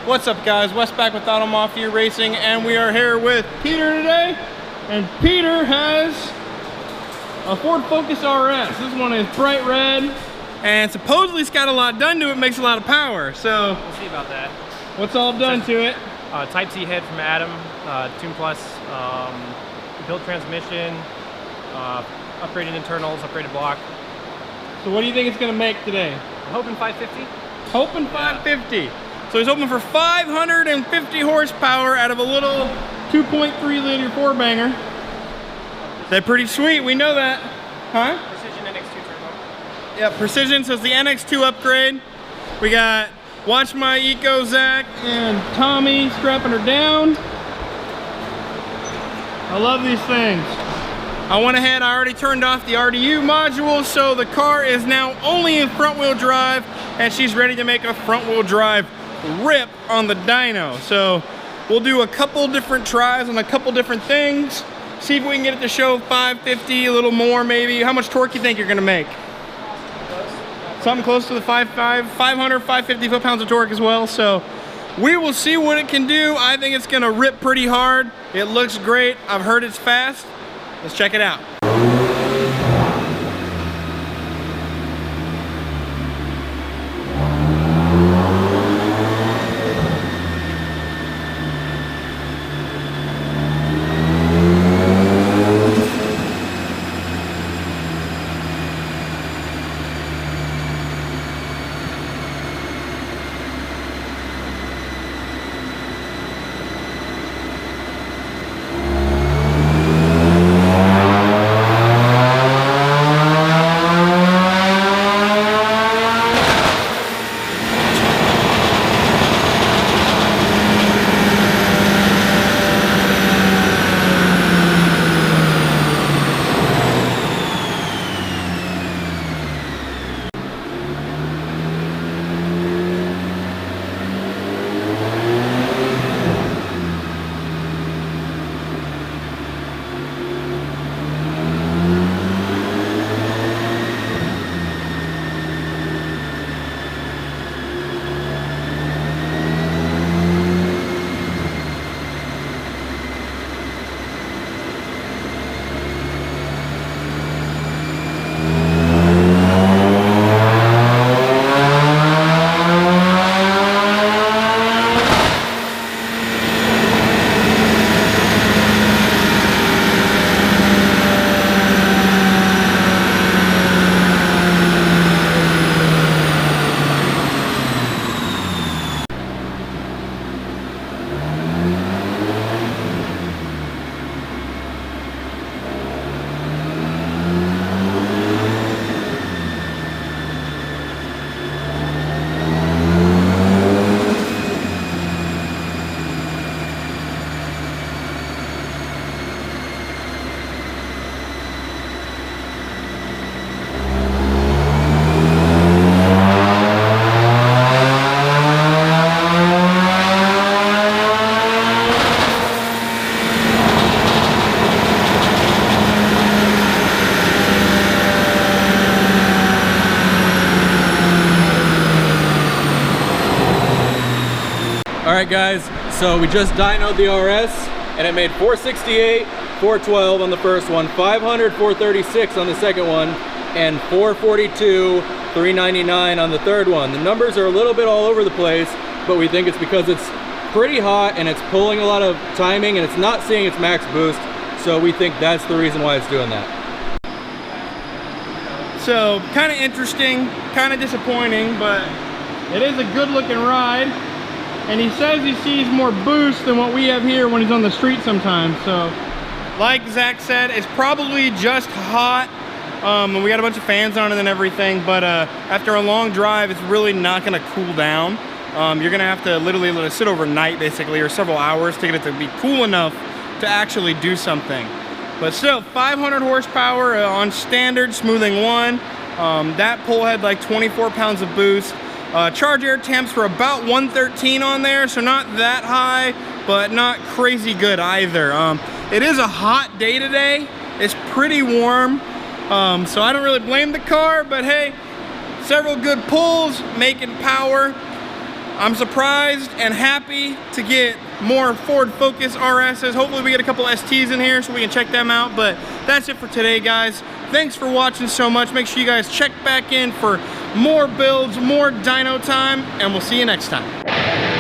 What's up, guys? Wes back with Auto Mafia Racing, and we are here with Peter today. And Peter has a Ford Focus RS. This one is bright red, and supposedly it's got a lot done to it, makes a lot of power. So we'll see about that. What's all done to it? Type C head from Adam, Tune Plus, built transmission, upgraded internals, upgraded block. So what do you think it's going to make today? I'm hoping 550. Hoping 550. So he's hoping for 550 horsepower out of a little 2.3 liter four banger. They're pretty sweet, we know that. Huh? Precision NX2 turbo. Yeah, Precision, so it's the NX2 upgrade. We got Watch My Eco Zach and Tommy strapping her down. I love these things. I went ahead, I already turned off the RDU module, so the car is now only in front wheel drive, and she's ready to make a front wheel drive rip on the dyno. So we'll do a couple different tries on a couple different things, see if we can get it to show 550, a little more maybe. How much torque you think you're gonna make? Something close to the 500, 550 foot-pounds of torque as well. So we will see what it can do. I think it's gonna rip pretty hard. It looks great. I've heard it's fast. Let's check it out. Alright guys, so we just dynoed the RS and it made 468, 412 on the first one, 500, 436 on the second one, and 442, 399 on the third one. The numbers are a little bit all over the place, but we think it's because it's pretty hot and it's pulling a lot of timing and it's not seeing its max boost, so we think that's the reason why it's doing that. So kind of interesting, kind of disappointing, but it is a good looking ride. And he says he sees more boost than what we have here when he's on the street sometimes. So like Zach said, it's probably just hot. And we got a bunch of fans on it and everything, but after a long drive, it's really not gonna cool down. You're gonna have to literally let it sit overnight basically, or several hours to get it to be cool enough to actually do something. But still, 500 horsepower on standard smoothing one. That pole had like 24 pounds of boost. Charge air temps were about 113 on there, so not that high, but not crazy good either. It is a hot day today. It's pretty warm, so I don't really blame the car, but hey, several good pulls, making power. I'm surprised and happy to get more Ford Focus RSs. Hopefully we get a couple STs in here so we can check them out. But that's it for today, guys. Thanks for watching so much. Make sure you guys check back in for more builds, more dyno time, and we'll see you next time.